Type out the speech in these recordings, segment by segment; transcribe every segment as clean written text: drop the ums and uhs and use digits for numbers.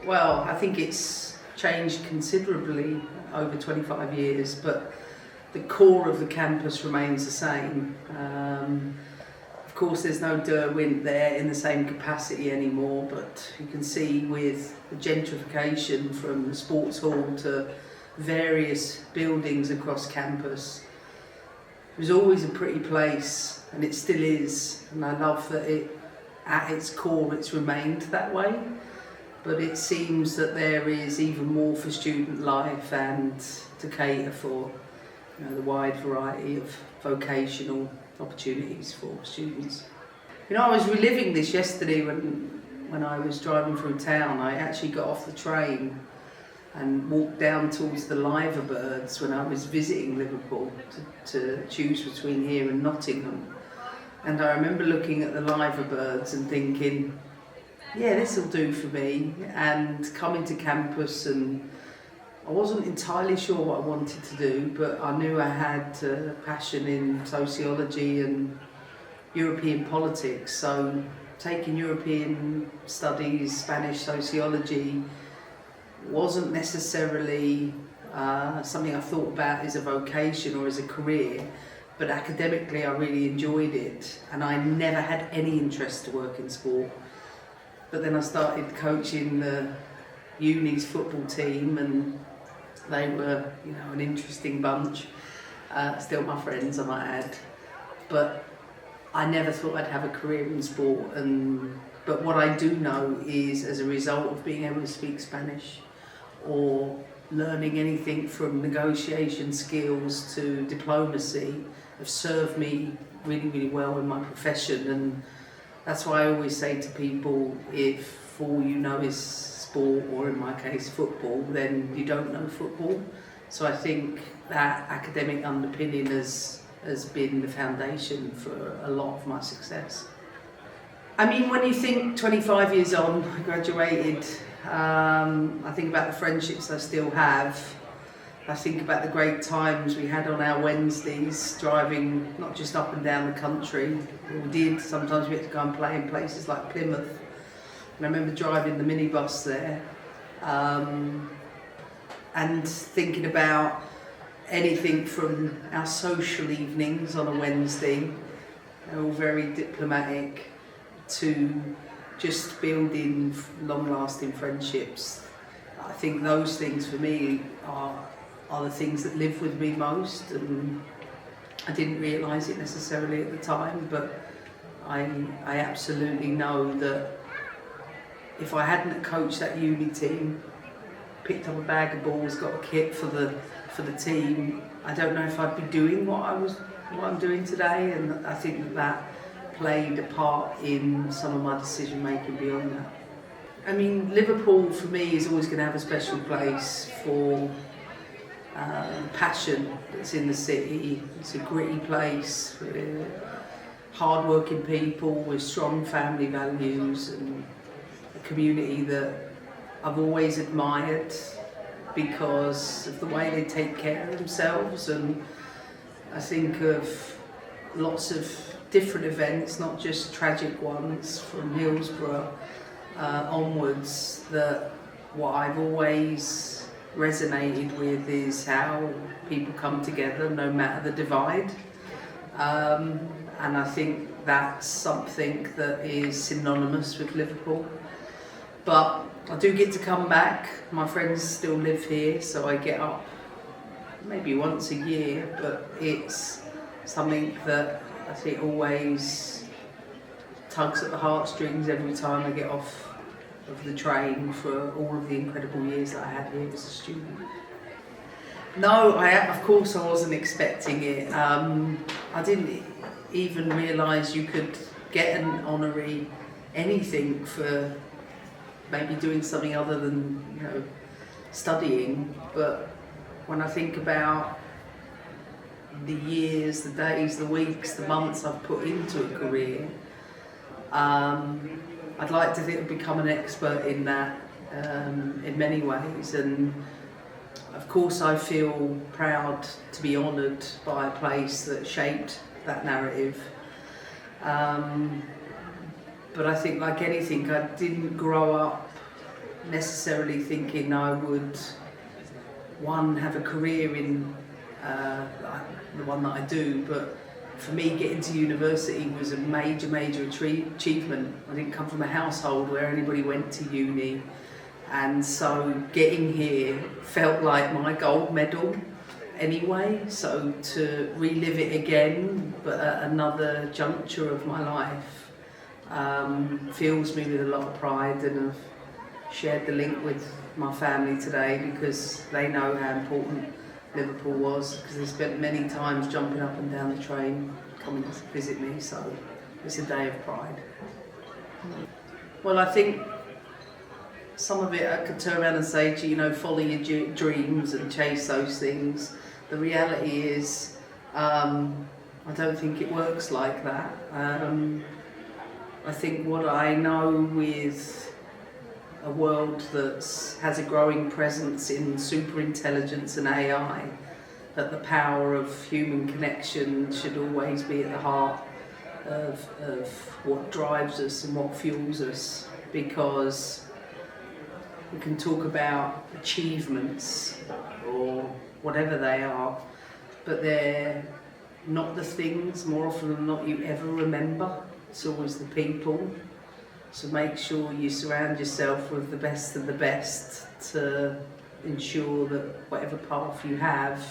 Well, I think it's changed considerably over 25 years, but the core of the campus remains the same. Of course, there's no Derwent there in the same capacity anymore, but you can see with the gentrification from the sports hall to various buildings across campus, it was always a pretty place, and it still is, and I love that at its core it's remained that way. But it seems that there is even more for student life and to cater for the wide variety of vocational opportunities for students. I was reliving this yesterday when I was driving through town. I actually got off the train and walked down towards the Liver Birds when I was visiting Liverpool to choose between here and Nottingham. And I remember looking at the Liver Birds and thinking, yeah, this will do for me, and coming to campus, and I wasn't entirely sure what I wanted to do, but I knew I had a passion in sociology and European politics, so taking European studies, Spanish sociology, wasn't necessarily something I thought about as a vocation or as a career, but academically I really enjoyed it, and I never had any interest to work in sport. But then I started coaching the uni's football team, and they were, an interesting bunch. Still my friends, I might add. But I never thought I'd have a career in sport. But what I do know is, as a result of being able to speak Spanish or learning anything from negotiation skills to diplomacy, have served me really, really well in my profession. And that's why I always say to people, if all you know is sport, or in my case football, then you don't know football. So I think that academic underpinning has been the foundation for a lot of my success. I mean, when you think 25 years on, I graduated, I think about the friendships I still have. I think about the great times we had on our Wednesdays, driving not just up and down the country. We did, sometimes we had to go and play in places like Plymouth. And I remember driving the minibus there and thinking about anything from our social evenings on a Wednesday, all very diplomatic, to just building long-lasting friendships. I think those things for me are the things that live with me most, and I didn't realise it necessarily at the time, but I absolutely know that if I hadn't coached that uni team, picked up a bag of balls, got a kit for the team, I don't know if I'd be doing what I'm doing today, and I think that played a part in some of my decision making beyond that. I mean, Liverpool for me is always going to have a special place for passion that's in the city. It's a gritty place with hard-working people with strong family values, and a community that I've always admired because of the way they take care of themselves. And I think of lots of different events, not just tragic ones from Hillsborough onwards, that what I've always resonated with is how people come together no matter the divide, and I think that's something that is synonymous with Liverpool. But I do get to come back. My friends still live here, so I get up maybe once a year, but it's something that I think always tugs at the heartstrings every time I get off of the train for all of the incredible years that I had here as a student. No, of course I wasn't expecting it. I didn't even realise you could get an honorary anything for maybe doing something other than studying. But when I think about the years, the days, the weeks, the months I've put into a career, I'd like to think I've become an expert in that in many ways, and of course I feel proud to be honoured by a place that shaped that narrative. But I think, like anything, I didn't grow up necessarily thinking I would, one, have a career in the one that I do, but for me getting to university was a major achievement. I didn't come from a household where anybody went to uni, and so getting here felt like my gold medal anyway, so to relive it again but at another juncture of my life fills me with a lot of pride, and I've shared the link with my family today because they know how important Liverpool was, because they spent many times jumping up and down the train coming to visit me, so it's a day of pride. Well, I think some of it I could turn around and say to you, follow your dreams and chase those things. The reality is, I don't think it works like that. I think what I know with a world that has a growing presence in superintelligence and AI, that the power of human connection should always be at the heart of what drives us and what fuels us, because we can talk about achievements or whatever they are, but they're not the things, more often than not, you ever remember. It's always the people. So make sure you surround yourself with the best of the best to ensure that whatever path you have,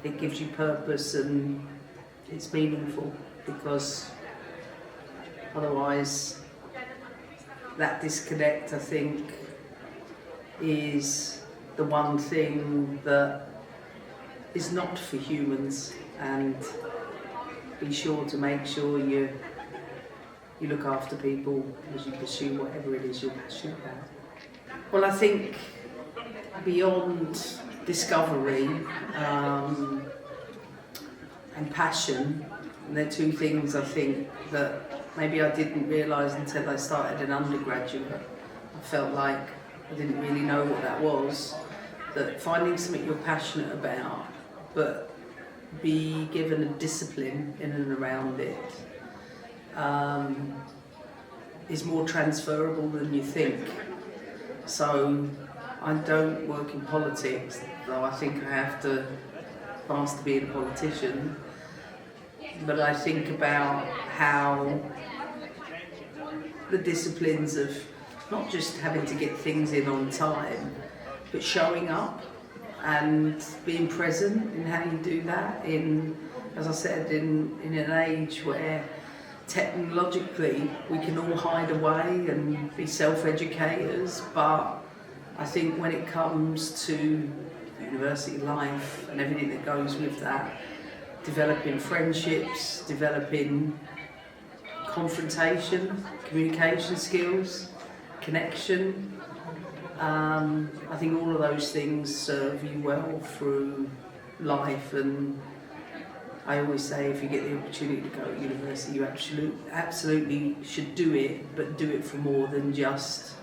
it gives you purpose and it's meaningful, because otherwise that disconnect, I think, is the one thing that is not for humans. And be sure to make sure you look after people as you pursue whatever it is you're passionate about. Well, I think beyond discovery and passion, they're two things I think that maybe I didn't realise until I started an undergraduate. I felt like I didn't really know what that was, that finding something you're passionate about but be given a discipline in and around it is more transferable than you think. So I don't work in politics, though I think I have to pass to being a politician, but I think about how the disciplines of not just having to get things in on time, but showing up and being present in how you do that, in, as I said, in an age where technologically we can all hide away and be self-educators, but I think when it comes to university life and everything that goes with that, developing friendships, developing confrontation, communication skills, connection, I think all of those things serve you well through life. And I always say, if you get the opportunity to go to university, you absolutely should do it, but do it for more than just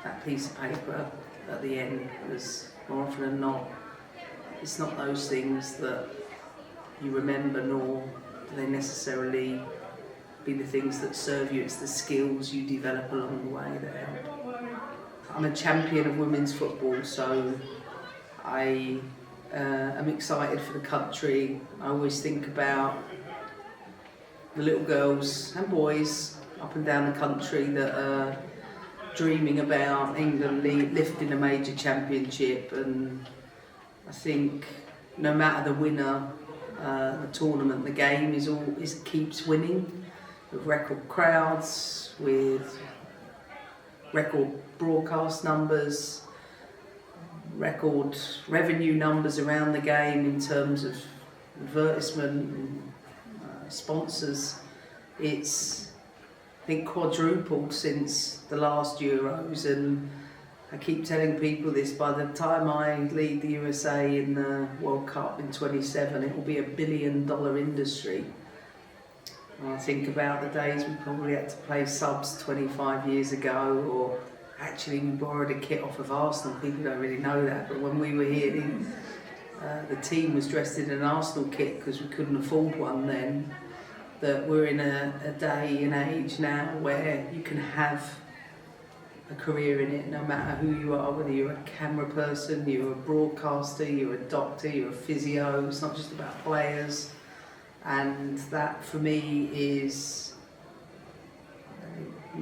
that piece of paper at the end, because more often than not, it's not those things that you remember, nor do they necessarily be the things that serve you. It's the skills you develop along the way that help. I'm a champion of women's football, so I am excited for the country. I always think about the little girls and boys up and down the country that are dreaming about England lifting a major championship, and I think no matter the winner, the tournament, the game keeps winning, with record crowds, with record broadcast numbers, record revenue numbers around the game in terms of advertisement and sponsors. It's, I think, quadrupled since the last Euros, and I keep telling people this, by the time I lead the USA in the World Cup in 27, it will be $1 billion industry. And I think about the days we probably had to play subs 25 years ago, or actually we borrowed a kit off of Arsenal. People don't really know that, but when we were here, the team was dressed in an Arsenal kit because we couldn't afford one then. That we're in a day and age now where you can have a career in it, no matter who you are, whether you're a camera person, you're a broadcaster, you're a doctor, you're a physio. It's not just about players, and that for me is,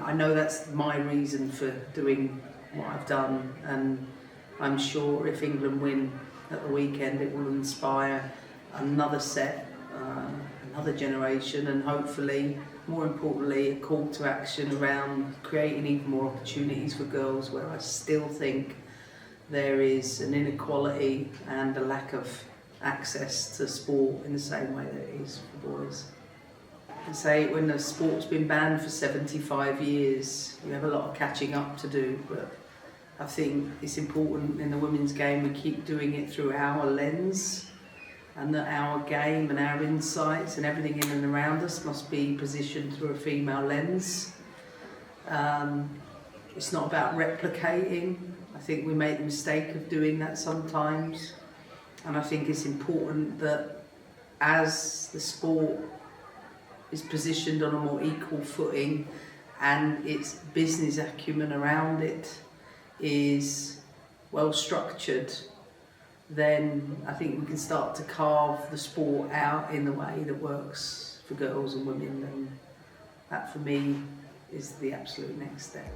I know that's my reason for doing what I've done, and I'm sure if England win at the weekend, it will inspire another set, another generation, and hopefully, more importantly, a call to action around creating even more opportunities for girls, where I still think there is an inequality and a lack of access to sport in the same way that it is for boys. I say when the sport's been banned for 75 years, you have a lot of catching up to do, but I think it's important in the women's game we keep doing it through our lens, and that our game and our insights and everything in and around us must be positioned through a female lens. It's not about replicating. I think we make the mistake of doing that sometimes, and I think it's important that as the sport is positioned on a more equal footing and its business acumen around it is well structured, then I think we can start to carve the sport out in the way that works for girls and women, and that for me is the absolute next step.